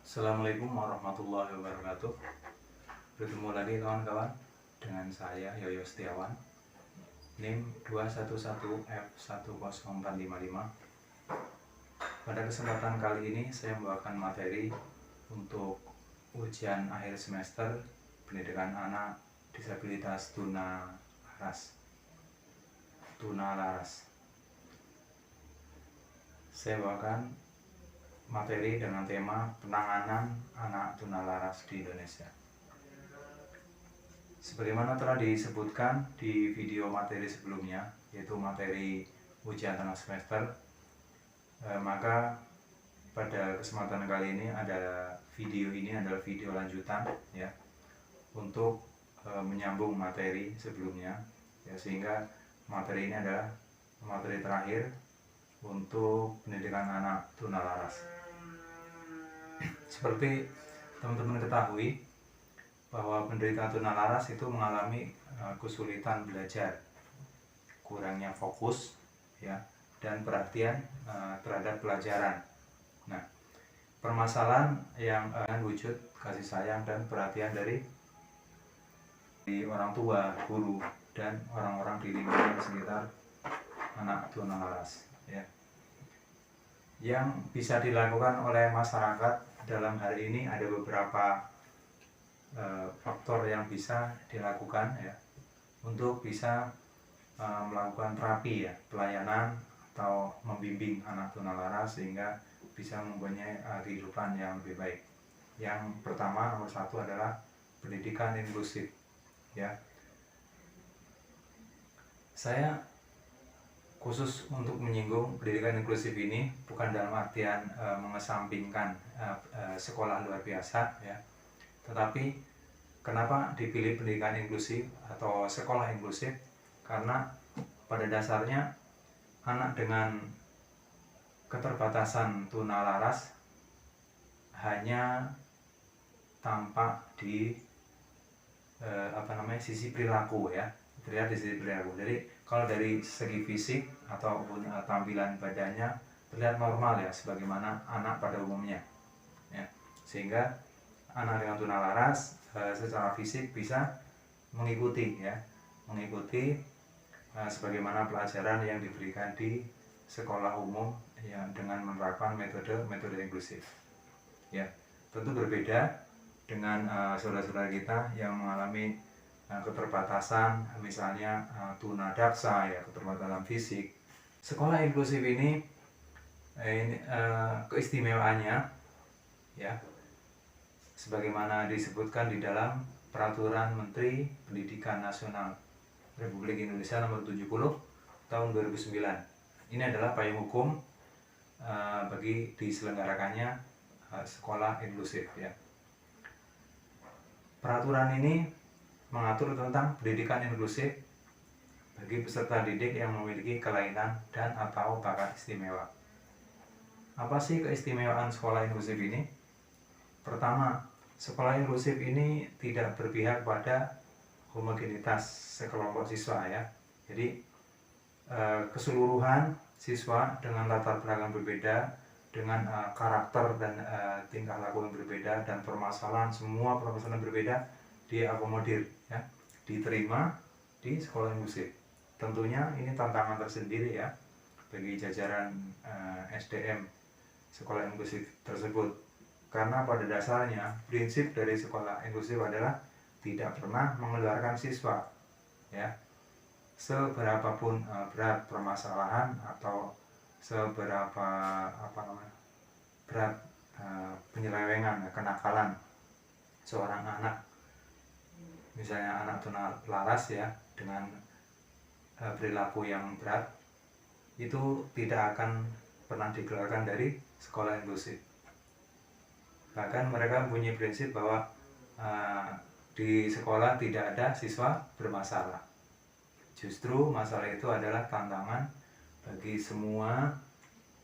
Assalamualaikum warahmatullahi wabarakatuh. Bertemu lagi kawan-kawan dengan saya Yoyo Setiawan, NIM 211F10455. Pada kesempatan kali ini saya membawakan materi untuk ujian akhir semester pendidikan anak disabilitas tuna laras. Saya bawakan materi dengan tema penanganan anak tunalaras di Indonesia. Sebagaimana telah disebutkan di video materi sebelumnya, yaitu materi ujian tengah semester, maka pada kesempatan kali ini adalah video lanjutan ya, untuk menyambung materi sebelumnya ya, sehingga materi ini adalah materi terakhir untuk pendidikan anak tunalaras. Seperti teman-teman ketahui bahwa penderita tunalaras itu mengalami kesulitan belajar, kurangnya fokus ya, dan perhatian terhadap pelajaran. Nah, permasalahan yang wujud kasih sayang dan perhatian dari orang tua, guru, dan orang-orang di lingkungan sekitar anak tunalaras ya. Yang bisa dilakukan oleh masyarakat dalam hal ini ada beberapa faktor yang bisa dilakukan ya, untuk bisa melakukan terapi ya, pelayanan atau membimbing anak tunalaras sehingga bisa mempunyai kehidupan yang lebih baik. Yang pertama, nomor satu adalah pendidikan inklusif ya. Saya khusus untuk menyinggung pendidikan inklusif ini bukan dalam artian mengesampingkan sekolah luar biasa ya, tetapi kenapa dipilih pendidikan inklusif atau sekolah inklusif? Karena pada dasarnya anak dengan keterbatasan tunalaras hanya tampak di sisi perilaku ya, terlihat di sisi perilaku. Jadi kalau dari segi fisik ataupun tampilan badannya terlihat normal ya, sebagaimana anak pada umumnya ya. Sehingga anak dengan tunalaras secara fisik bisa mengikuti sebagaimana pelajaran yang diberikan di sekolah umum yang dengan menerapkan metode inklusif ya. Tentu berbeda dengan saudara-saudara kita yang mengalami keterbatasan, misalnya tunadaksa ya, keterbatasan fisik. Sekolah inklusif ini keistimewaannya ya, sebagaimana disebutkan di dalam Peraturan Menteri Pendidikan Nasional Republik Indonesia Nomor 70 Tahun 2009. Ini adalah payung hukum bagi diselenggarakannya sekolah inklusif ya. Peraturan ini mengatur tentang pendidikan inklusif bagi peserta didik yang memiliki kelainan dan atau bakat istimewa. Apa sih keistimewaan sekolah inklusif ini? Pertama, sekolah inklusif ini tidak berpihak pada homogenitas sekelompok siswa ya. Jadi keseluruhan siswa dengan latar belakang berbeda, dengan karakter dan tingkah laku yang berbeda, dan semua permasalahan berbeda diakomodir ya, diterima di sekolah inklusif. Tentunya ini tantangan tersendiri ya bagi jajaran SDM sekolah inklusif tersebut, karena pada dasarnya prinsip dari sekolah inklusif adalah tidak pernah mengeluarkan siswa ya, seberapapun berat permasalahan atau seberapa berat penyelewengan, kenakalan seorang anak, misalnya anak tunalaras ya, dengan perilaku yang berat, itu tidak akan pernah dikeluarkan dari sekolah inklusif. Bahkan mereka mempunyai prinsip bahwa di sekolah tidak ada siswa bermasalah. Justru masalah itu adalah tantangan bagi semua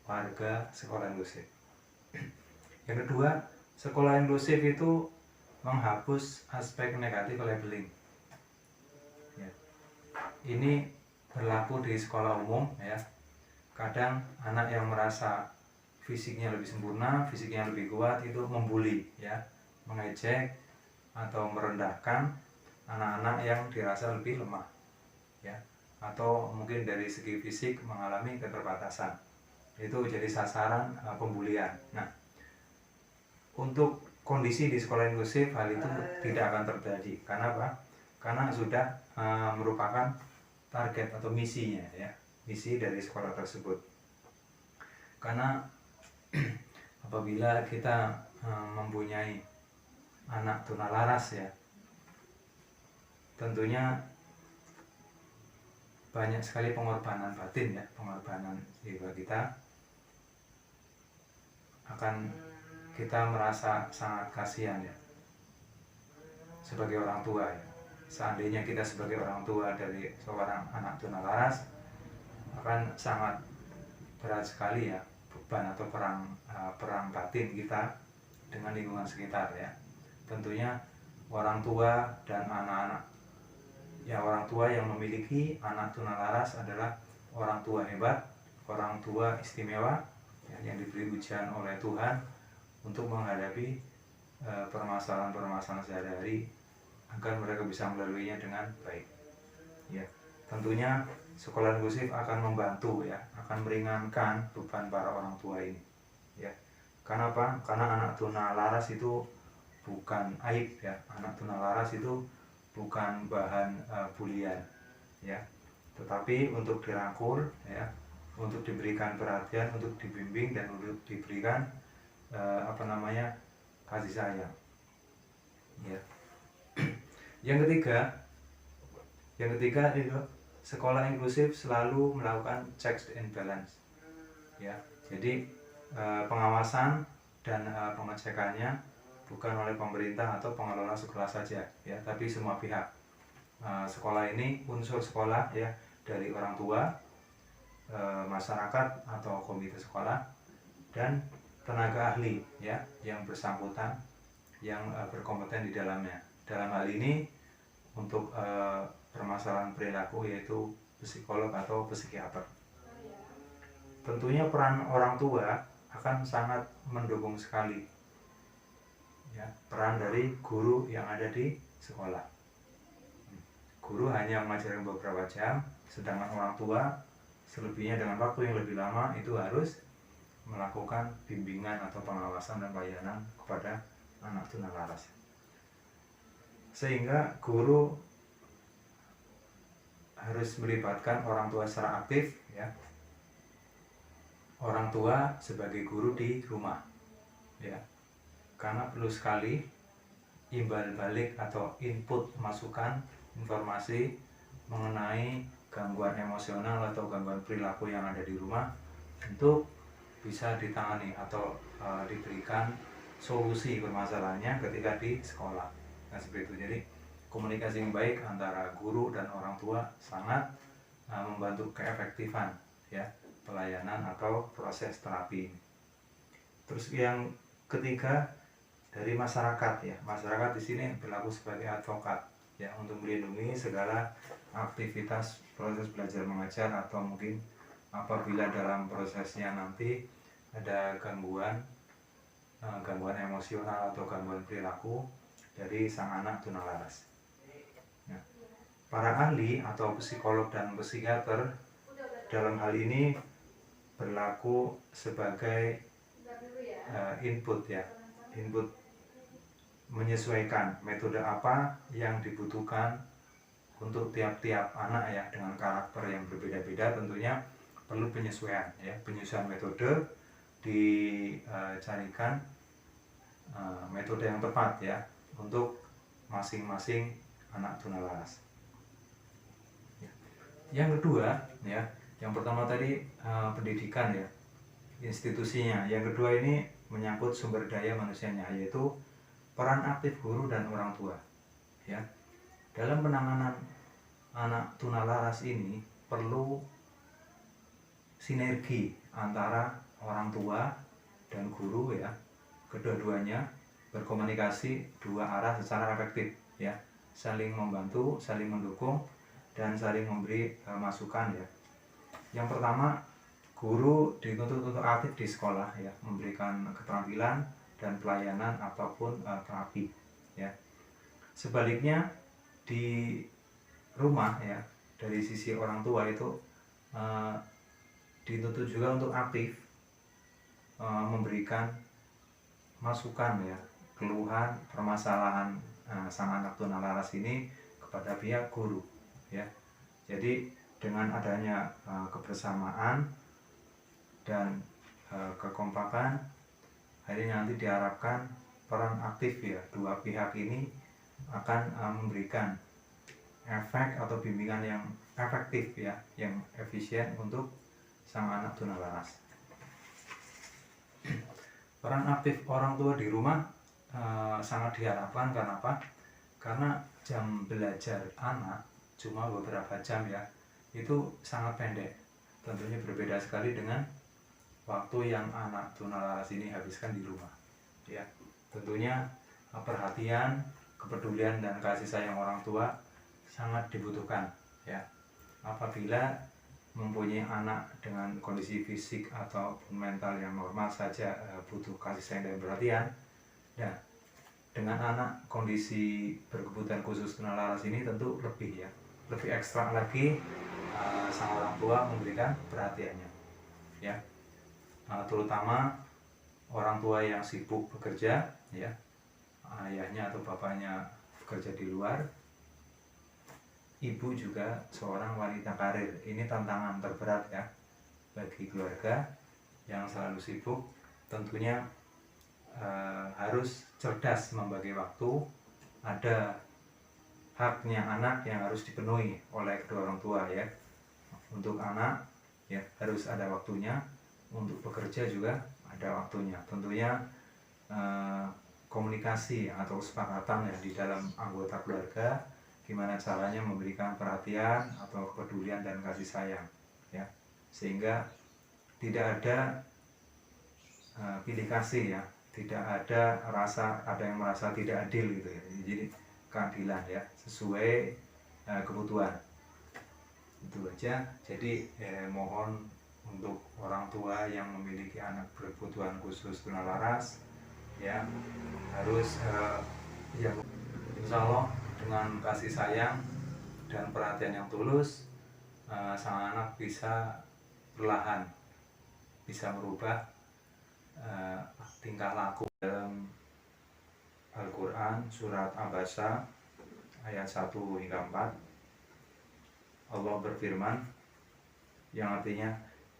warga sekolah inklusif. Yang kedua, sekolah inklusif itu menghapus aspek negatif labeling ya. Ini berlaku di sekolah umum ya. Kadang anak yang merasa fisiknya lebih sempurna, fisiknya lebih kuat, itu membuli ya, mengejek atau merendahkan anak-anak yang dirasa lebih lemah ya, atau mungkin dari segi fisik mengalami keterbatasan, itu jadi sasaran pembulian. Nah, untuk kondisi di sekolah inklusif hal itu tidak akan terjadi. Karena apa? Karena sudah merupakan target atau misinya ya, misi dari sekolah tersebut. Karena apabila kita mempunyai anak tunalaras ya, tentunya banyak sekali pengorbanan batin ya, pengorbanan jiwa kita, akan kita merasa sangat kasihan ya sebagai orang tua ya. Seandainya kita sebagai orang tua dari seorang anak tunalaras, akan sangat berat sekali ya beban atau perang batin kita dengan lingkungan sekitar ya. Tentunya orang tua dan anak-anak ya, orang tua yang memiliki anak tunalaras adalah orang tua hebat, orang tua istimewa ya, yang diberi ujian oleh Tuhan untuk menghadapi permasalahan-permasalahan sehari-hari agar mereka bisa melaluinya dengan baik ya. Tentunya sekolah inklusif akan membantu ya, akan meringankan beban para orang tua ini ya. Karena apa? Karena anak tunalaras itu bukan aib ya, anak tunalaras itu bukan bahan bulian ya, tetapi untuk dirangkul ya, untuk diberikan perhatian, untuk dibimbing dan untuk diberikan kasih sayang ya. Yang ketiga itu sekolah inklusif selalu melakukan checks and balance ya. Jadi pengawasan dan pengecekannya bukan oleh pemerintah atau pengelola sekolah saja ya, tapi semua pihak. Sekolah ini, unsur sekolah ya, dari orang tua, masyarakat atau komite sekolah, dan tenaga ahli ya yang bersangkutan, yang berkompeten di dalamnya. Dalam hal ini untuk permasalahan perilaku, yaitu psikolog atau psikiater. Tentunya peran orang tua akan sangat mendukung sekali ya, peran dari guru yang ada di sekolah. Guru hanya mengajarkan beberapa jam, sedangkan orang tua selebihnya dengan waktu yang lebih lama itu harus melakukan bimbingan atau pengawasan dan pelayanan kepada anak tunalaras. Sehingga guru harus melibatkan orang tua secara aktif ya. Orang tua sebagai guru di rumah ya. Karena perlu sekali imbal balik atau input masukan informasi mengenai gangguan emosional atau gangguan perilaku yang ada di rumah untuk bisa ditangani atau diberikan solusi permasalahannya ketika di sekolah. Nah, seperti itu. Jadi komunikasi yang baik antara guru dan orang tua sangat membantu keefektifan ya pelayanan atau proses terapi. Terus yang ketiga dari masyarakat ya. Masyarakat di sini berlaku sebagai advokat ya, untuk melindungi segala aktivitas proses belajar mengajar, atau mungkin apabila dalam prosesnya nanti ada gangguan emosional atau gangguan perilaku dari sang anak tunalaras. Nah, para ahli atau psikolog dan psikiater dalam hal ini berlaku sebagai input ya, input menyesuaikan metode apa yang dibutuhkan untuk tiap-tiap anak ya, dengan karakter yang berbeda-beda. Tentunya perlu penyesuaian ya, penyesuaian metode, dicarikan metode yang tepat ya untuk masing-masing anak tunalaras. Yang kedua ya, yang pertama tadi pendidikan ya, institusinya. Yang kedua ini menyangkut sumber daya manusianya, yaitu peran aktif guru dan orang tua ya. Dalam penanganan anak tunalaras ini perlu sinergi antara orang tua dan guru ya, kedua-duanya berkomunikasi dua arah secara efektif ya, saling membantu, saling mendukung, dan saling memberi masukan ya. Yang pertama, Guru dituntut untuk aktif di sekolah ya, memberikan keterampilan dan pelayanan ataupun terapi ya. Sebaliknya di rumah ya, dari sisi orang tua itu dituntut juga untuk aktif memberikan masukan ya, keluhan, permasalahan sang anak tunalaras ini kepada pihak guru ya. Jadi dengan adanya kebersamaan dan kekompakan, akhirnya nanti diharapkan peran aktif ya dua pihak ini akan memberikan efek atau bimbingan yang efektif ya, yang efisien untuk sang anak tunalaras. Peran aktif orang tua di rumah sangat diharapkan. Karena apa? Karena jam belajar anak cuma beberapa jam ya, itu sangat pendek. Tentunya berbeda sekali dengan waktu yang anak tunalaras ini habiskan di rumah ya. Tentunya perhatian, kepedulian dan kasih sayang orang tua sangat dibutuhkan ya. Apabila mempunyai anak dengan kondisi fisik atau mental yang normal saja butuh kasih sayang dan perhatian, nah dengan anak kondisi berkebutuhan khusus tunalaras ini tentu lebih ya, lebih ekstra lagi sang orang tua memberikan perhatiannya ya. Terutama orang tua yang sibuk bekerja ya, ayahnya atau bapaknya bekerja di luar, ibu juga seorang wanita karir. Ini tantangan terberat ya bagi keluarga yang selalu sibuk. Tentunya harus cerdas membagi waktu. Ada haknya anak yang harus dipenuhi oleh kedua orang tua ya. Untuk anak ya harus ada waktunya, untuk bekerja juga ada waktunya. Tentunya komunikasi atau kesepakatan ya di dalam anggota keluarga, gimana caranya memberikan perhatian atau kepedulian dan kasih sayang ya, sehingga tidak ada pilih kasih ya, tidak ada yang merasa tidak adil gitu ya. Jadi keadilan ya, sesuai kebutuhan. Itu aja. Jadi mohon untuk orang tua yang memiliki anak berkebutuhan khusus tunalaras ya, harus ya insya Allah dengan kasih sayang dan perhatian yang tulus, sang anak bisa perlahan bisa merubah tingkah laku. Dalam Al-Quran surat Abasa ayat 1 hingga 4, Allah berfirman yang artinya,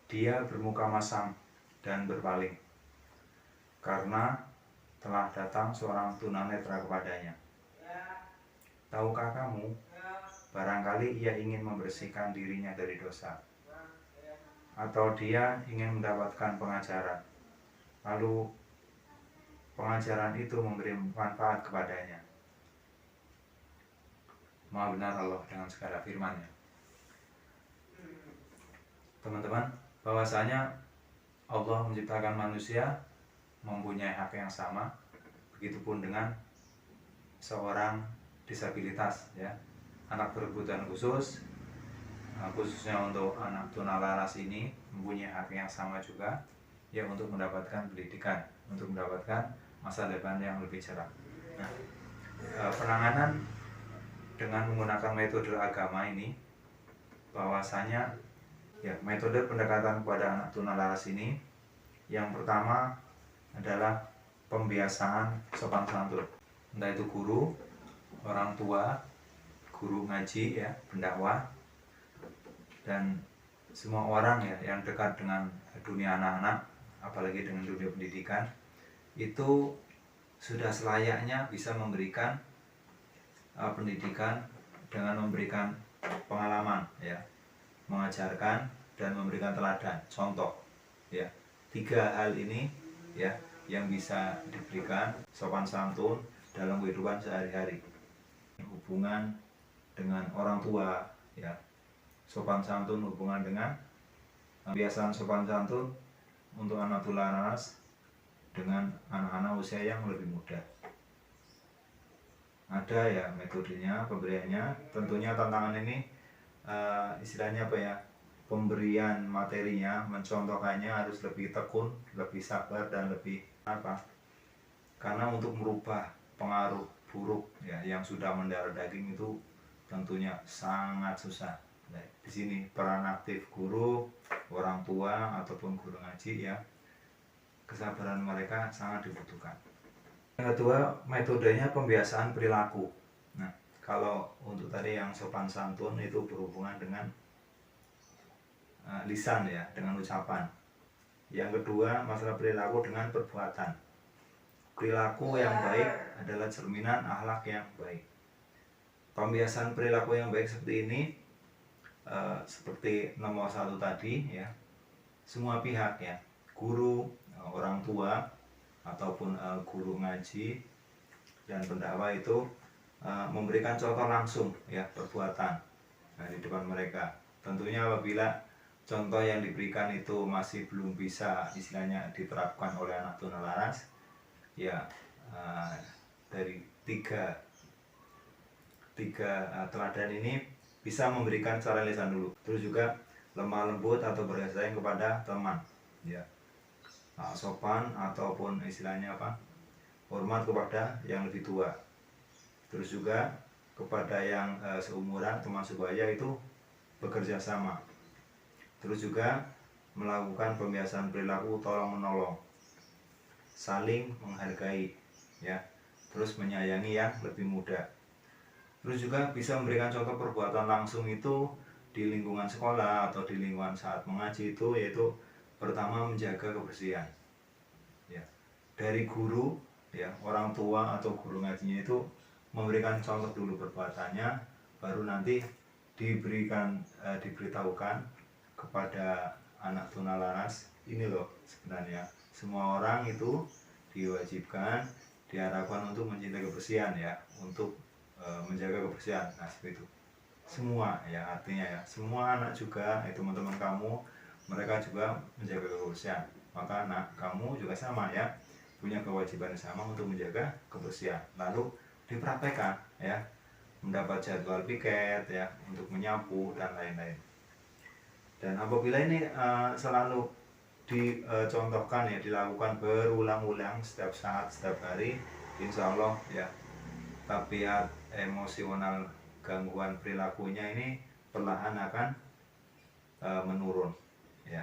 dia bermuka masam dan berpaling karena telah datang seorang tunanetra kepadanya. Tahukah kamu, barangkali ia ingin membersihkan dirinya dari dosa, atau dia ingin mendapatkan pengajaran, lalu pengajaran itu memberi manfaat kepadanya. Maha benar Allah dengan segala firman-Nya. Teman-teman, bahwasanya Allah menciptakan manusia mempunyai hak yang sama, begitupun dengan seorang disabilitas ya, anak berkebutuhan khusus, khususnya untuk anak tunalaras ini mempunyai hak yang sama juga ya, untuk mendapatkan pendidikan, untuk mendapatkan masa depan yang lebih cerah. Nah, penanganan dengan menggunakan metode agama ini, bahwasanya ya, metode pendekatan kepada anak tunalaras ini, yang pertama adalah pembiasaan sopan santun. Entah itu guru, orang tua, guru ngaji ya, pendakwah, dan semua orang ya yang dekat dengan dunia anak-anak, apalagi dengan dunia pendidikan, itu sudah selayaknya bisa memberikan pendidikan dengan memberikan pengalaman ya, mengajarkan dan memberikan teladan, contoh ya. 3 hal ini ya yang bisa diberikan sopan santun dalam kehidupan sehari-hari. Hubungan dengan orang tua ya, sopan santun hubungan dengan kebiasaan sopan santun untuk anak tunalaras dengan anak-anak usia yang lebih muda. Ada ya metodenya, pemberiannya. Tentunya tantangan ini istilahnya apa ya, pemberian materinya, mencontohkannya harus lebih tekun, lebih sabar, dan lebih apa? Karena untuk merubah pengaruh buruk ya yang sudah mendarah daging itu tentunya sangat susah. Nah, di sini peran aktif guru, orang tua ataupun guru ngaji ya, kesabaran mereka sangat dibutuhkan. Yang kedua, metodenya pembiasaan perilaku. Nah, kalau untuk tadi yang sopan santun itu berhubungan dengan lisan ya, dengan ucapan. Yang kedua, masalah perilaku dengan perbuatan. Perilaku yang baik adalah cerminan akhlak yang baik. Pembiasaan perilaku yang baik seperti ini, seperti nomor 1 tadi ya, semua pihak ya, guru, orang tua ataupun guru ngaji dan pendakwah itu memberikan contoh langsung ya perbuatan di depan mereka. Tentunya apabila contoh yang diberikan itu masih belum bisa istilahnya diterapkan oleh anak tunalaras ya, dari tiga teladan ini bisa memberikan cara lisan dulu, terus juga lemah lembut atau berkasih sayang kepada teman ya, sopan ataupun istilahnya apa, hormat kepada yang lebih tua, terus juga kepada yang seumuran teman sebaya itu bekerja sama, terus juga melakukan pembiasaan perilaku tolong menolong, saling menghargai ya, terus menyayangi yang lebih muda, terus juga bisa memberikan contoh perbuatan langsung itu di lingkungan sekolah atau di lingkungan saat mengaji itu, yaitu pertama menjaga kebersihan ya, dari guru ya, orang tua atau guru ngajinya itu memberikan contoh dulu perbuatannya, baru nanti diberitahukan kepada anak tunalaras, ini loh sebenarnya semua orang itu diwajibkan, diharapkan untuk mencintai kebersihan ya, untuk menjaga kebersihan. Nah seperti itu semua ya, artinya ya semua anak juga teman-teman kamu, mereka juga menjaga kebersihan, maka anak kamu juga sama ya, punya kewajiban sama untuk menjaga kebersihan, lalu dipraktekkan ya, mendapat jadwal piket ya untuk menyapu dan lain-lain. Dan apabila ini selalu dicontohkan ya, dilakukan berulang-ulang setiap saat, setiap hari, insya Allah ya tabiat emosional gangguan perilakunya ini perlahan akan menurun ya.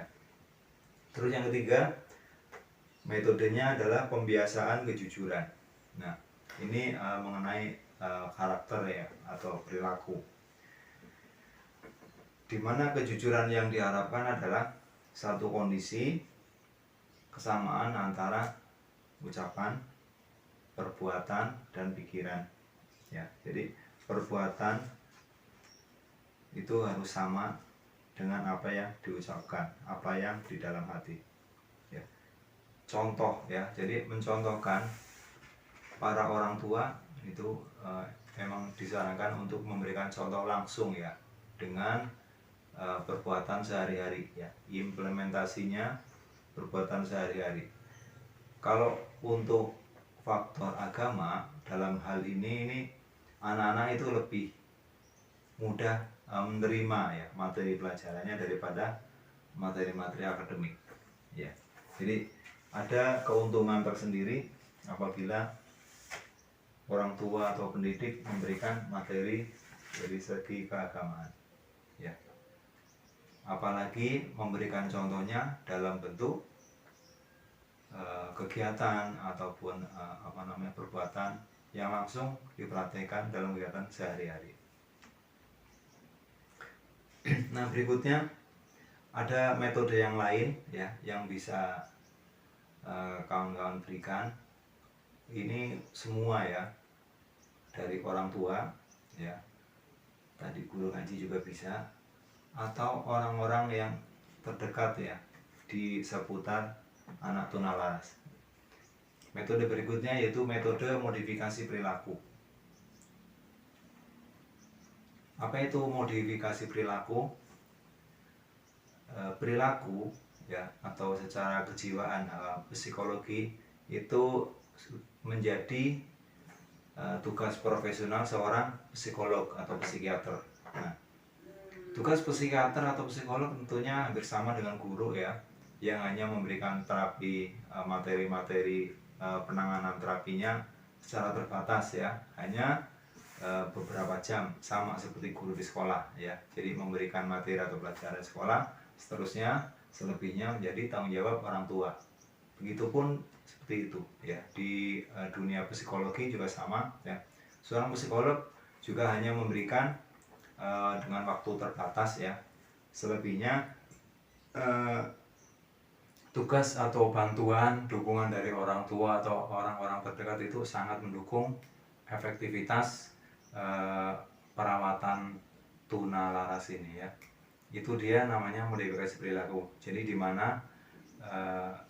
Terus yang ketiga, metodenya adalah pembiasaan kejujuran. Nah ini mengenai karakter ya atau perilaku, dimana kejujuran yang diharapkan adalah satu kondisi kesamaan antara ucapan, perbuatan, dan pikiran ya. Jadi perbuatan itu harus sama dengan apa yang diucapkan, apa yang di dalam hati ya. Contoh ya, jadi mencontohkan, para orang tua itu memang disarankan untuk memberikan contoh langsung ya, dengan perbuatan sehari-hari ya, implementasinya perbuatan sehari-hari. Kalau untuk faktor agama dalam hal ini anak-anak itu lebih mudah menerima ya materi pelajarannya daripada materi-materi akademik ya. Jadi ada keuntungan tersendiri apabila orang tua atau pendidik memberikan materi dari segi keagamaan ya, apalagi memberikan contohnya dalam bentuk kegiatan ataupun perbuatan yang langsung dipraktikkan dalam kegiatan sehari-hari. Nah berikutnya ada metode yang lain ya yang bisa kawan-kawan berikan. Ini semua ya, dari orang tua ya, tadi guru ngaji juga bisa, atau orang-orang yang terdekat ya di seputar anak tunalaras. Metode berikutnya yaitu metode modifikasi perilaku. Apa itu modifikasi perilaku? Perilaku ya, atau secara kejiwaan psikologi itu menjadi tugas profesional seorang psikolog atau psikiater. Nah, Tugas psikiater atau psikolog tentunya hampir sama dengan guru ya, yang hanya memberikan terapi, materi-materi penanganan terapinya secara terbatas ya, hanya beberapa jam, sama seperti guru di sekolah ya. Jadi memberikan materi atau pelajaran di sekolah, seterusnya selebihnya menjadi tanggung jawab orang tua. Begitupun seperti itu ya, di dunia psikologi juga sama ya. Seorang psikolog juga hanya memberikan dengan waktu terbatas ya. Selebihnya tugas atau bantuan, dukungan dari orang tua atau orang-orang terdekat itu sangat mendukung efektivitas perawatan tunalaras ini ya. Itu dia namanya modifikasi perilaku. Jadi di mana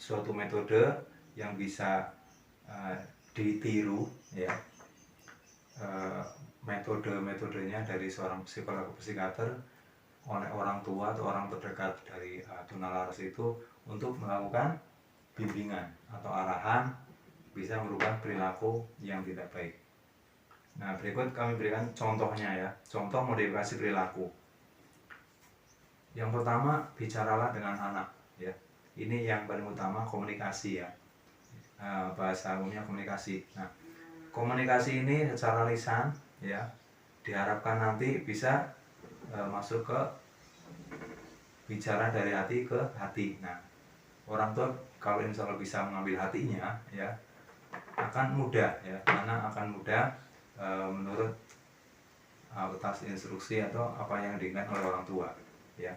suatu metode yang bisa ditiru ya, metodenya dari seorang psikolog atau psikiater oleh orang tua atau orang terdekat dari tunalaras itu untuk melakukan bimbingan atau arahan bisa merubah perilaku yang tidak baik. Nah, berikut kami berikan contohnya ya, contoh modifikasi perilaku. Yang pertama, bicaralah dengan anak ya. Ini yang paling utama, komunikasi ya. Bahasa umumnya komunikasi. Nah, komunikasi ini secara lisan ya, diharapkan nanti bisa masuk ke bicara dari hati ke hati. Nah, orang tua kalau insya Allah bisa mengambil hatinya ya, akan mudah ya, karena akan mudah menurut atas instruksi atau apa yang diinginkan oleh orang tua ya.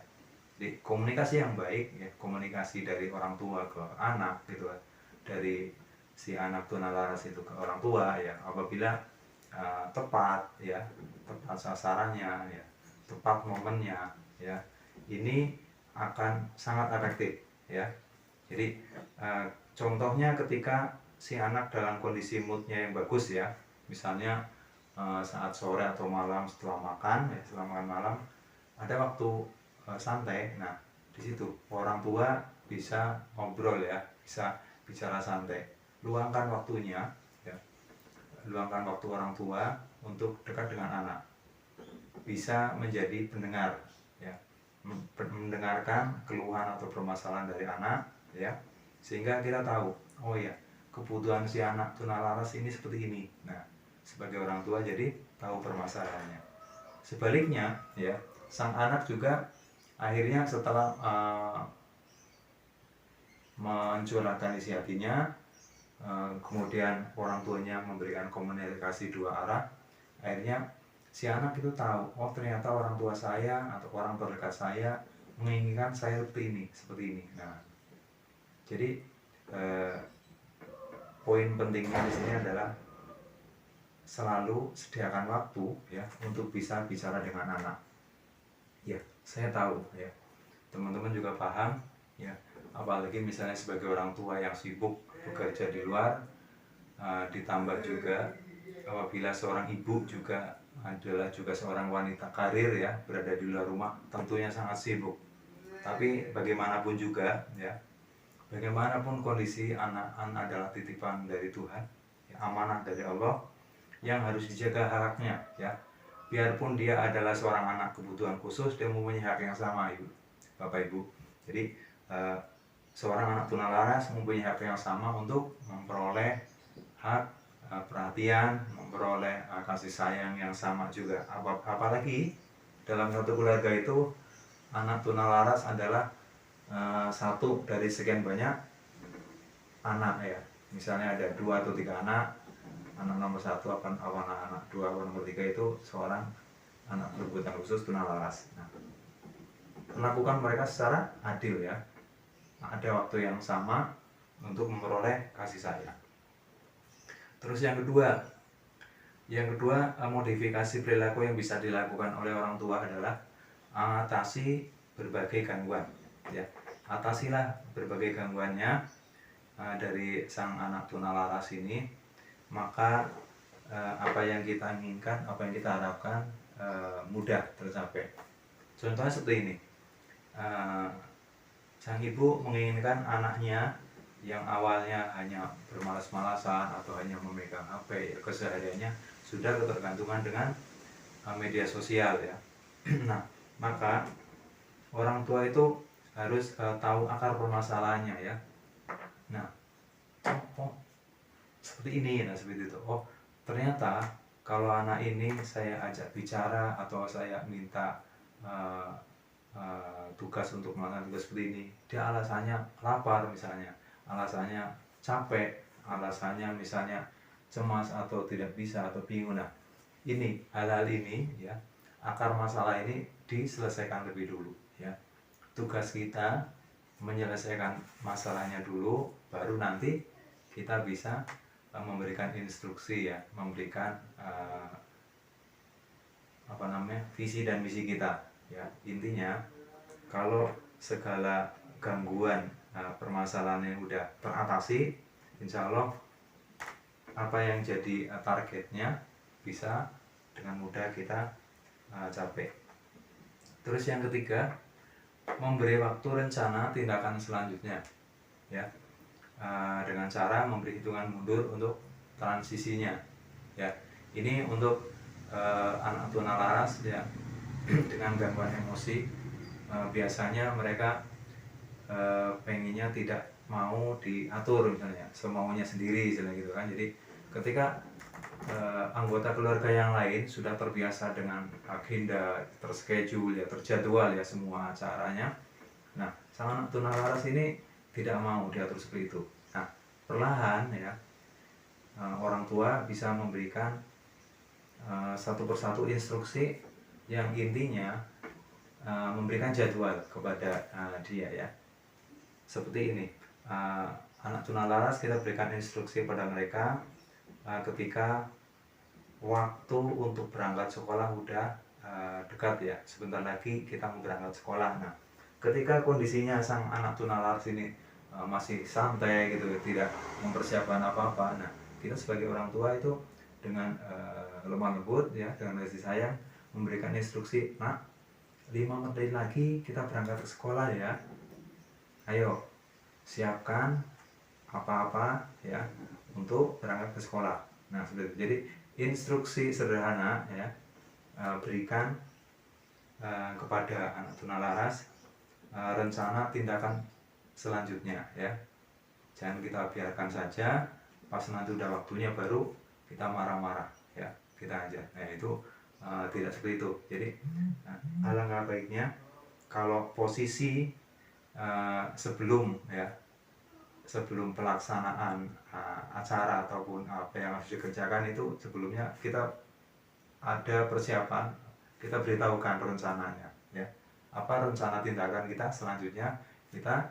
Jadi komunikasi yang baik ya, komunikasi dari orang tua ke anak gitu, dari si anak tunalaras itu ke orang tua ya, apabila tepat ya, tepat sasarannya ya, tepat momennya ya, ini akan sangat efektif ya. Jadi contohnya ketika si anak dalam kondisi moodnya yang bagus ya, misalnya saat sore atau malam setelah makan ya, setelah makan malam ada waktu santai. Nah, di situ orang tua bisa ngobrol ya, bisa bicara santai, luangkan waktunya ya, luangkan waktu orang tua untuk dekat dengan anak, bisa menjadi pendengar ya, mendengarkan keluhan atau permasalahan dari anak ya, sehingga kita tahu, oh ya, kebutuhan si anak tunalaras ini seperti ini. Nah, sebagai orang tua jadi tahu permasalahannya. Sebaliknya ya, sang anak juga akhirnya setelah mencurahkan isi hatinya, kemudian orang tuanya memberikan komunikasi dua arah, akhirnya si anak itu tahu, oh ternyata orang tua saya atau orang terdekat saya menginginkan saya seperti ini. Nah, jadi poin pentingnya di sini adalah selalu sediakan waktu ya untuk bisa bicara dengan anak. Ya, saya tahu ya, teman-teman juga paham ya, apalagi misalnya sebagai orang tua yang sibuk bekerja di luar, ditambah juga apabila seorang ibu juga adalah juga seorang wanita karir ya, berada di luar rumah, tentunya sangat sibuk. Tapi bagaimanapun juga ya, bagaimanapun kondisi, anak adalah titipan dari Tuhan ya, amanah dari Allah yang harus dijaga haknya ya. Biarpun dia adalah seorang anak kebutuhan khusus, dia mempunyai hak yang sama ibu, bapak ibu. Jadi seorang anak tunalaras mempunyai hak yang sama untuk memperoleh hak perhatian, memperoleh kasih sayang yang sama juga. Apalagi dalam satu keluarga itu anak tunalaras adalah satu dari sekian banyak anak ya. Misalnya ada 2 atau 3 anak nomor 1 anak 2, nomor 3 itu seorang anak berkebutuhan khusus tunalaras. Nah, melakukan mereka secara adil ya, ada waktu yang sama untuk memperoleh kasih sayang. Terus yang kedua, modifikasi perilaku yang bisa dilakukan oleh orang tua adalah atasi berbagai gangguan ya. Atasilah berbagai gangguannya dari sang anak tunalaras ini, maka apa yang kita inginkan, apa yang kita harapkan mudah tercapai. Contohnya seperti ini, sang ibu menginginkan anaknya yang awalnya hanya bermalas-malasan atau hanya memegang HP kesehariannya sudah ketergantungan dengan media sosial ya. Nah, Maka orang tua itu harus tahu akar permasalahannya ya. Nah, oh, seperti ini, nah seperti itu. Oh, ternyata kalau anak ini saya ajak bicara atau saya minta uh, tugas untuk melakukan tugas seperti ini, dia alasannya lapar misalnya, alasannya capek, alasannya misalnya cemas atau tidak bisa atau bingung. Nah, ini hal-hal ini ya, akar masalah ini diselesaikan lebih dulu ya. Tugas kita menyelesaikan masalahnya dulu, baru nanti kita bisa memberikan instruksi ya, memberikan visi dan misi kita ya. Intinya kalau segala gangguan permasalahannya udah teratasi, insya Allah apa yang jadi targetnya bisa dengan mudah kita capai. Terus yang ketiga, memberi waktu rencana tindakan selanjutnya ya, dengan cara memberi hitungan mundur untuk transisinya ya. Ini untuk anak tunalaras ya dengan gangguan emosi, biasanya mereka pengennya tidak mau diatur misalnya, semaunya sendiri misalnya gitu kan. Jadi ketika anggota keluarga yang lain sudah terbiasa dengan agenda, terschedule ya, terjadwal ya semua acaranya, nah sang anak tunalaras ini tidak mau diatur seperti itu. Nah, perlahan ya orang tua bisa memberikan satu persatu instruksi yang intinya memberikan jadwal kepada dia ya. Seperti ini, anak tunalaras kita berikan instruksi pada mereka ketika waktu untuk berangkat sekolah udah dekat ya, sebentar lagi kita mau berangkat sekolah. Nah, ketika kondisinya sang anak tunalaras ini masih santai gitu, tidak mempersiapkan apa-apa, nah kita sebagai orang tua itu dengan lemah lembut ya, dengan kasih sayang memberikan instruksi, nak 5 menit lagi kita berangkat ke sekolah ya, ayo siapkan apa-apa ya untuk berangkat ke sekolah. Nah seperti itu. Jadi instruksi sederhana ya, berikan kepada anak tunalaras rencana tindakan selanjutnya ya. Jangan kita biarkan saja, pas nanti udah waktunya baru kita marah-marah ya, kita aja. Nah itu tidak seperti itu. Jadi alangkah baiknya kalau posisi sebelum pelaksanaan acara ataupun apa yang harus dikerjakan itu, sebelumnya kita ada persiapan, kita beritahukan rencananya ya, apa rencana tindakan kita selanjutnya, kita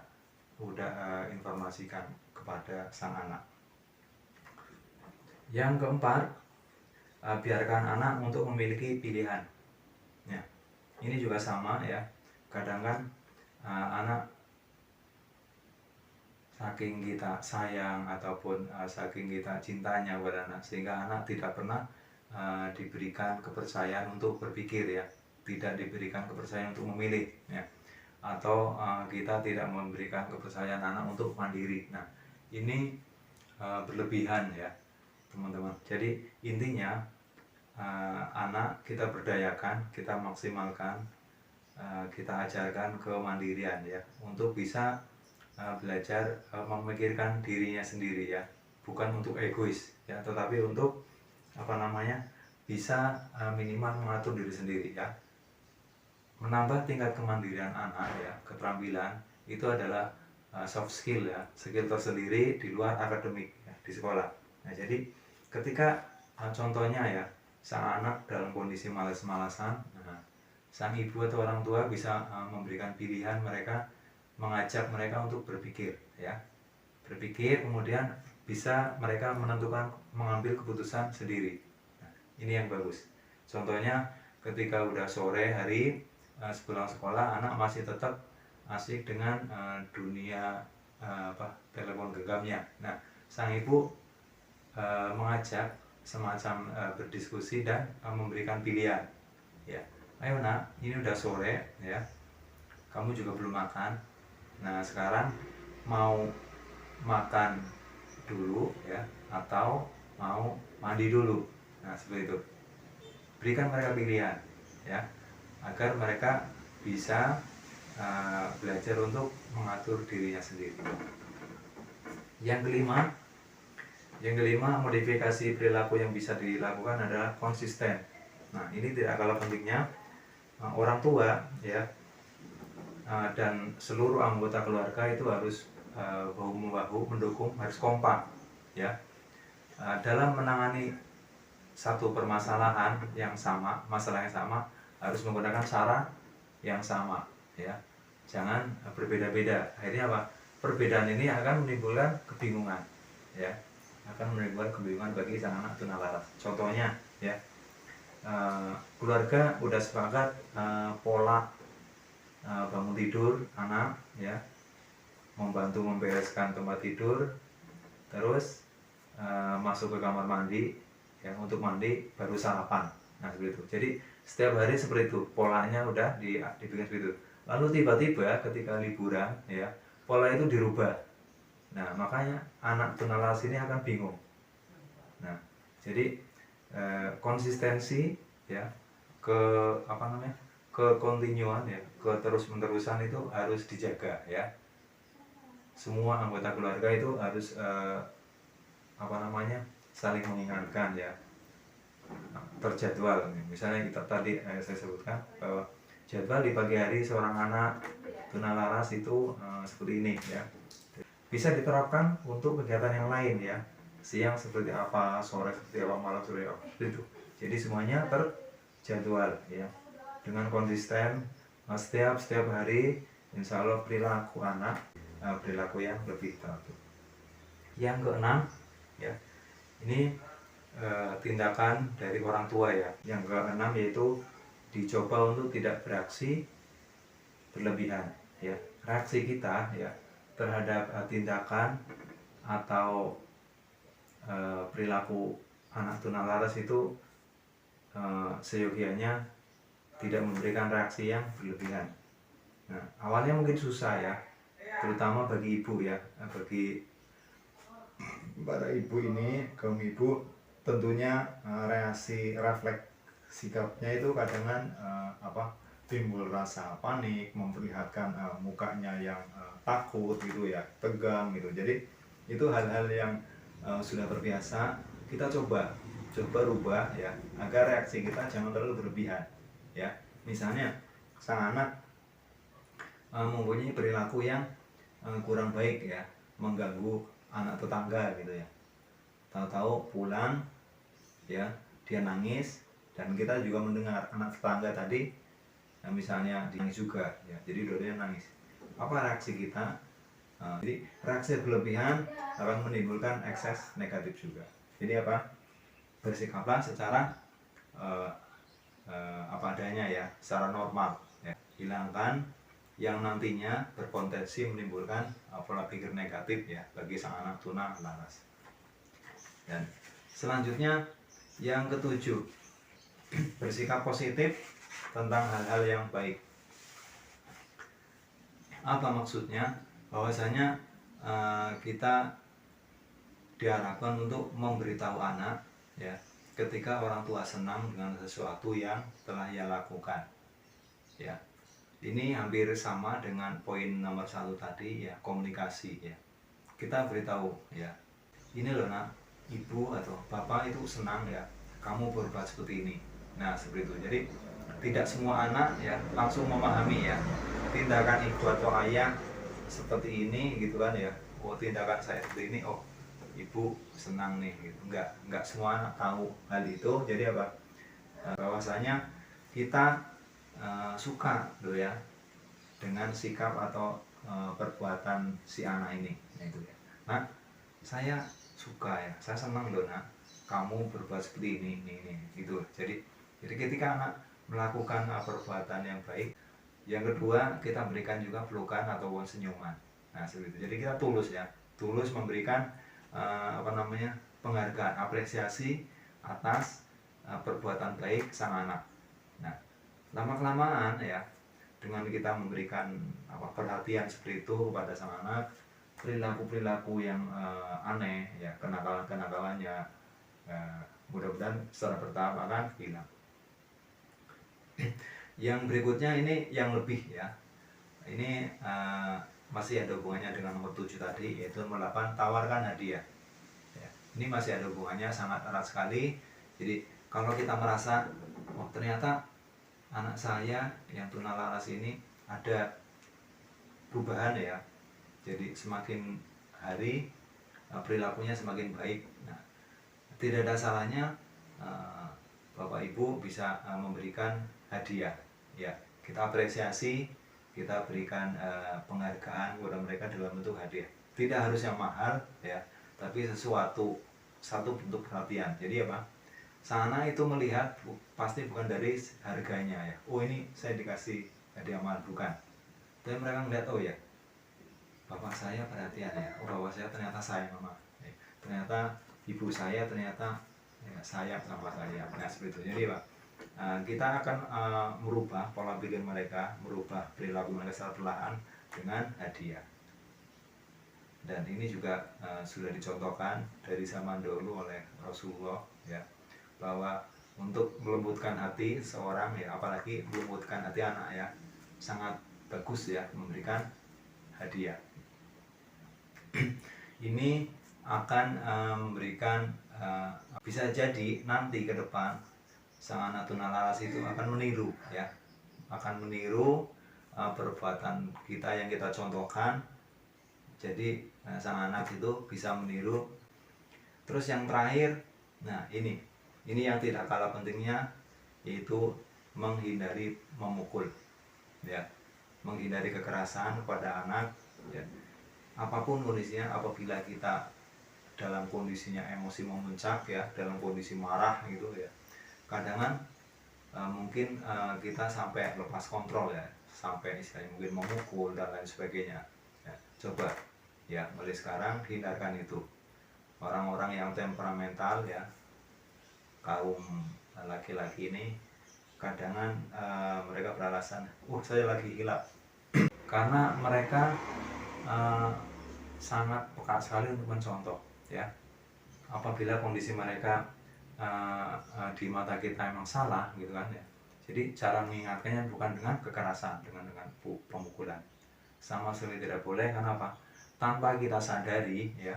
udah informasikan kepada sang anak. Yang keempat, biarkan anak untuk memiliki pilihan ya. Ini juga sama ya, kadang kan anak saking kita sayang ataupun saking kita cintanya kepada anak, sehingga anak tidak pernah diberikan kepercayaan untuk berpikir ya, tidak diberikan kepercayaan untuk memilih ya, atau kita tidak memberikan kepercayaan anak untuk mandiri. Nah ini berlebihan ya teman-teman. Jadi intinya anak kita berdayakan, kita maksimalkan, kita ajarkan kemandirian ya, untuk bisa belajar memikirkan dirinya sendiri ya, bukan untuk egois ya, tetapi untuk bisa minimal mengatur diri sendiri ya. Menambah tingkat kemandirian anak ya, keterampilan itu adalah soft skill ya, skill tersendiri di luar akademik ya, di sekolah. Nah jadi ketika contohnya ya, sang anak dalam kondisi malas-malasan, sang ibu atau orang tua bisa memberikan pilihan, mereka mengajak mereka untuk berpikir ya, berpikir, kemudian bisa mereka mengambil keputusan sendiri. Nah, ini yang bagus. Contohnya ketika udah sore hari sepulang sekolah, anak masih tetap asik dengan dunia telepon genggamnya. Nah sang ibu mengajak semacam berdiskusi dan memberikan pilihan ya, ayo nak, ini udah sore ya, kamu juga belum makan. Nah sekarang mau makan dulu ya, atau mau mandi dulu. Nah seperti itu, berikan mereka pilihan ya. agar mereka bisa belajar untuk mengatur dirinya sendiri. Yang kelima, modifikasi perilaku yang bisa dilakukan adalah konsisten. Nah, ini tidak kalah pentingnya orang tua ya dan seluruh anggota keluarga itu harus bahu-membahu mendukung, harus kompak ya dalam menangani satu permasalahan yang sama, masalah yang sama, harus menggunakan cara yang sama ya. Jangan berbeda-beda. Akhirnya apa? Perbedaan ini akan menimbulkan kebingungan ya. Akan menimbulkan kebingungan bagi sang anak tunalaras. Contohnya ya. Keluarga udah sepakat pola bangun tidur anak ya. Membantu membereskan tempat tidur, terus masuk ke kamar mandi ya, untuk mandi baru sarapan. Nah seperti itu. Jadi setiap hari seperti itu, polanya udah dibikin seperti itu. Lalu tiba-tiba ketika liburan ya, pola itu dirubah. Nah makanya anak tunalaras ini akan bingung. Nah jadi konsistensi ya, kekontinuan ya, keterus-menerusan itu harus dijaga ya. Semua anggota keluarga itu harus saling mengingatkan ya, terjadwal. Misalnya kita tadi saya sebutkan bahwa jadwal di pagi hari seorang anak tunalaras itu seperti ini ya. Bisa diterapkan untuk kegiatan yang lain ya. Siang seperti apa, sore seperti apa, malam seperti apa, itu. Jadi semuanya terjadwal ya. Dengan konsisten setiap hari, insya Allah perilaku anak perilaku yang lebih teratur. Yang keenam ya, ini tindakan dari orang tua ya. Yang keenam yaitu dicoba untuk tidak beraksi berlebihan ya. Reaksi kita ya terhadap tindakan atau perilaku anak tunalaras itu seyogianya tidak memberikan reaksi yang berlebihan. Nah, awalnya mungkin susah ya, terutama bagi ibu ya, bagi para ibu ini, kaum ibu tentunya reaksi refleks sikapnya itu kadang timbul rasa panik, memperlihatkan mukanya yang takut gitu ya, tegang gitu. Jadi itu hal-hal yang sudah terbiasa, kita coba rubah ya, agar reaksi kita jangan terlalu berlebihan ya. Misalnya sang anak mempunyai perilaku yang kurang baik ya, mengganggu anak tetangga gitu ya. Tahu-tahu pulang ya dia nangis, dan kita juga mendengar anak tetangga tadi misalnya dia nangis juga ya, jadi dua-duanya nangis. Apa reaksi kita? Jadi reaksi berlebihan akan menimbulkan ekses negatif juga. Jadi apa? Bersikaplah secara apa adanya ya, secara normal ya. Hilangkan yang nantinya berpotensi menimbulkan pola pikir negatif ya bagi sang anak tunalaras. Dan selanjutnya yang ketujuh, bersikap positif tentang hal-hal yang baik. Apa maksudnya? Bahwasanya kita diharapkan untuk memberitahu anak ya, ketika orang tua senang dengan sesuatu yang telah ia lakukan ya. Ini hampir sama dengan poin nomor 1 tadi ya, komunikasi ya. Kita beritahu ya, ini loh nak, ibu atau bapak itu senang ya kamu berbuat seperti ini. Nah seperti itu. Jadi tidak semua anak ya langsung memahami ya tindakan ibu atau ayah seperti ini gitu kan ya. Oh tindakan saya seperti ini, oh ibu senang nih gitu. Enggak semua anak tahu hal itu. Jadi apa? Bahwasanya kita suka loh ya dengan sikap atau perbuatan si anak ini. Nah itu ya. Nah saya suka ya, saya senang loh nak kamu berbuat seperti ini gitu. Jadi ketika anak melakukan perbuatan yang baik, yang kedua kita berikan juga pelukan ataupun senyuman. Nah seperti itu. Jadi kita tulus memberikan penghargaan, apresiasi atas perbuatan baik sang anak. Nah lama-kelamaan ya, dengan kita memberikan perhatian seperti itu kepada sang anak, perilaku yang aneh ya, kenakalannya mudah-mudahan secara bertahap akan hilang. Yang berikutnya ini yang lebih ya. Ini masih ada hubungannya dengan nomor 7 tadi, yaitu nomor 8, tawarkan hadiah. Ya, ini masih ada hubungannya sangat erat sekali. Jadi kalau kita merasa, oh ternyata anak saya yang tunalaras ini ada perubahan ya, jadi semakin hari perilakunya semakin baik. Nah, tidak ada salahnya Bapak Ibu bisa memberikan hadiah. Ya, kita apresiasi, kita berikan penghargaan kepada mereka dalam bentuk hadiah. Tidak harus yang mahal ya, tapi satu bentuk perhatian. Jadi apa? Sang anak itu melihat pasti bukan dari harganya ya. Oh ini saya dikasih hadiah mahal, bukan. Tapi mereka melihat, oh ya, bapak saya perhatian ya, oh bapak saya ternyata sayang sama ya. Ternyata ibu saya ternyata ya, sayang sama saya. Nah seperti itu. Jadi Pak, kita akan merubah pola pikir mereka, merubah perilaku mereka secara perlahan dengan hadiah. Dan ini juga sudah dicontohkan dari zaman dahulu oleh Rasulullah ya, bahwa untuk melembutkan hati seorang ya, apalagi melembutkan hati anak ya, sangat bagus ya memberikan hadiah. Ini akan memberikan bisa jadi nanti ke depan sang anak tunalaras itu akan meniru ya, akan meniru perbuatan kita yang kita contohkan. Jadi sang anak itu bisa meniru. Terus yang terakhir, nah ini yang tidak kalah pentingnya, yaitu menghindari memukul ya, menghindari kekerasan kepada anak ya. Apapun kondisinya, apabila kita dalam kondisinya emosi memuncak ya, dalam kondisi marah gitu ya, kadang mungkin kita sampai lepas kontrol ya, sampai istilahnya mungkin memukul dan lain sebagainya ya. Coba ya, mulai sekarang hindarkan itu. Orang-orang yang temperamental ya, kaum laki-laki ini kadang mereka beralasan, saya lagi hilap, karena mereka sangat peka sekali untuk mencontoh ya. Apabila kondisi mereka di mata kita emang salah gitu kan ya, jadi cara mengingatkannya bukan dengan kekerasan, dengan pemukulan, sama sekali tidak boleh. Karena apa? Tanpa kita sadari ya,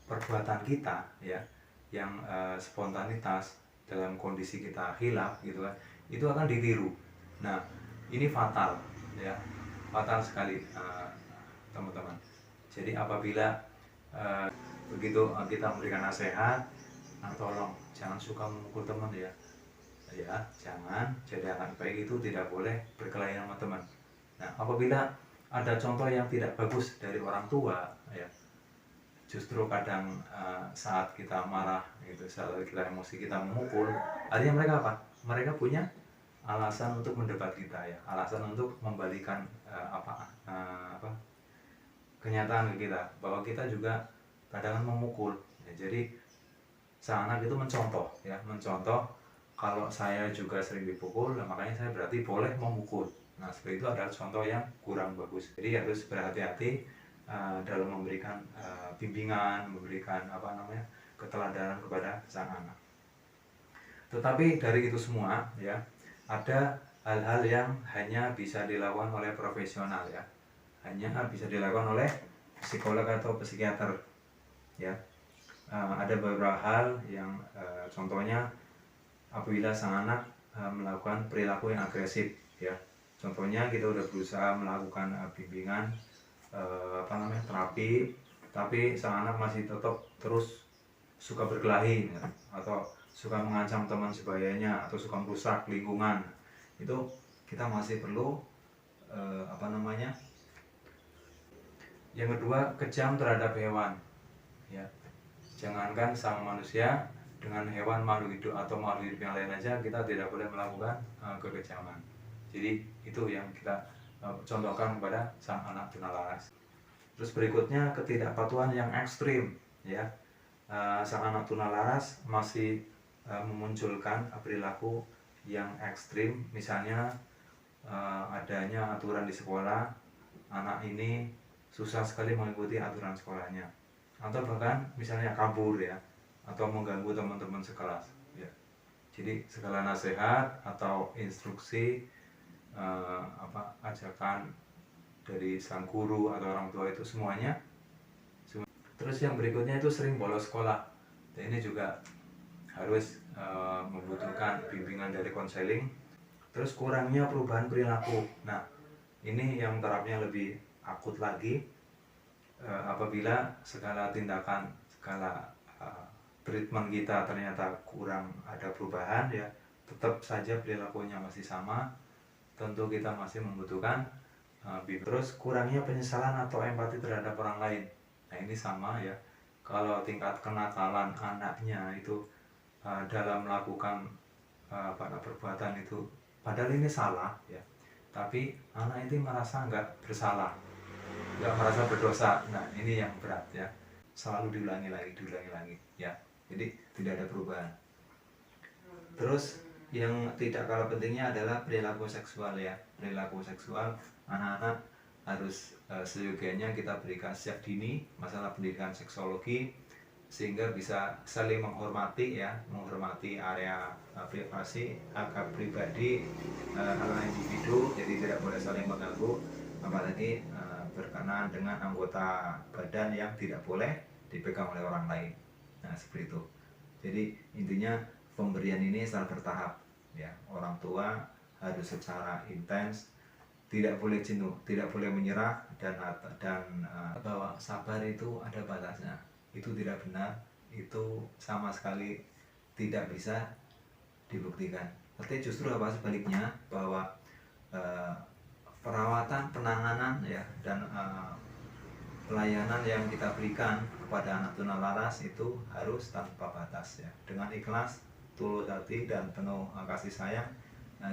perbuatan kita ya yang spontanitas dalam kondisi kita hilaf gitu kan, itu akan ditiru. Nah ini fatal ya, fatal sekali teman-teman. Jadi apabila begitu kita memberikan nasihat, tolong jangan suka memukul teman ya, jangan. Jadi anak baik itu tidak boleh berkelahi sama teman. Nah apabila ada contoh yang tidak bagus dari orang tua ya, justru kadang saat kita marah gitu, saat kita emosi kita memukul, artinya mereka apa? Mereka punya alasan untuk mendebat kita ya, alasan untuk membalikan kenyataan ke kita bahwa kita juga kadang memukul ya. Jadi sang anak itu mencontoh ya, mencontoh kalau saya juga sering dipukul, nah makanya saya berarti boleh memukul. Nah seperti itu adalah contoh yang kurang bagus. Jadi harus berhati-hati dalam memberikan bimbingan, memberikan keteladanan kepada sang anak. Tetapi dari itu semua ya, ada hal-hal yang hanya bisa dilakukan oleh profesional ya, hanya bisa dilakukan oleh psikolog atau psikiater ya. Ada beberapa hal yang contohnya apabila sang anak melakukan perilaku yang agresif ya, contohnya kita udah berusaha melakukan bimbingan terapi, tapi sang anak masih tetap terus suka berkelahi ya, atau suka mengancam teman sebayanya, atau suka merusak lingkungan, itu kita masih perlu yang kedua, kejam terhadap hewan ya. Jangankan sama manusia, dengan hewan, makhluk hidup atau makhluk hidup yang lain aja kita tidak boleh melakukan kekejaman. Jadi itu yang kita contohkan kepada sang anak tunalaras. Terus berikutnya, ketidakpatuhan yang ekstrim ya. Sang anak tunalaras masih memunculkan perilaku yang ekstrim, misalnya adanya aturan di sekolah, anak ini susah sekali mengikuti aturan sekolahnya, atau bahkan misalnya kabur ya, atau mengganggu teman-teman sekelas ya. Jadi segala nasihat atau instruksi, ajakan dari sang guru atau orang tua itu semuanya. Terus yang berikutnya itu sering bolos sekolah. Dan ini juga harus membutuhkan bimbingan dari konseling. Terus kurangnya perubahan perilaku. Nah, ini yang tarafnya lebih akut lagi, apabila segala tindakan, segala treatment kita ternyata kurang ada perubahan, ya tetap saja perilakunya masih sama, tentu kita masih membutuhkan terus kurangnya penyesalan atau empati terhadap orang lain. Nah ini sama ya, kalau tingkat kenakalan anaknya itu dalam melakukan perbuatan itu, padahal ini salah ya, tapi anak itu merasa nggak bersalah, nggak merasa berdosa. Nah ini yang berat ya, selalu diulangi lagi ya, jadi tidak ada perubahan. Terus yang tidak kalah pentingnya adalah perilaku seksual ya. Perilaku seksual anak-anak harus seyogianya kita berikan sejak dini masalah pendidikan seksologi, sehingga bisa saling menghormati ya, menghormati area privasi, hak pribadi individu, jadi tidak boleh saling mengganggu, apalagi berkenaan dengan anggota badan yang tidak boleh dipegang oleh orang lain. Nah seperti itu. Jadi intinya pemberian ini secara bertahap ya, orang tua harus secara intens, tidak boleh jenuh, tidak boleh menyerah, dan bahwa sabar itu ada batasnya. Itu tidak benar, itu sama sekali tidak bisa dibuktikan. Tapi justru apa sebaliknya, bahwa perawatan, penanganan ya, dan pelayanan yang kita berikan kepada anak tunalaras itu harus tanpa batas ya, dengan ikhlas, tulus hati, dan penuh kasih sayang.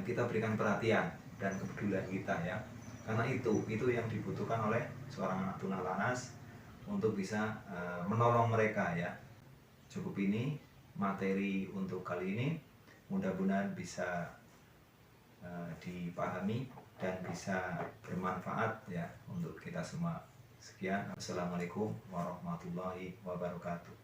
Kita berikan perhatian dan kepedulian kita ya, karena itu yang dibutuhkan oleh seorang anak tunalaras untuk bisa menolong mereka ya. Cukup ini materi untuk kali ini, mudah-mudahan bisa dipahami dan bisa bermanfaat ya untuk kita semua. Sekian, assalamualaikum warahmatullahi wabarakatuh.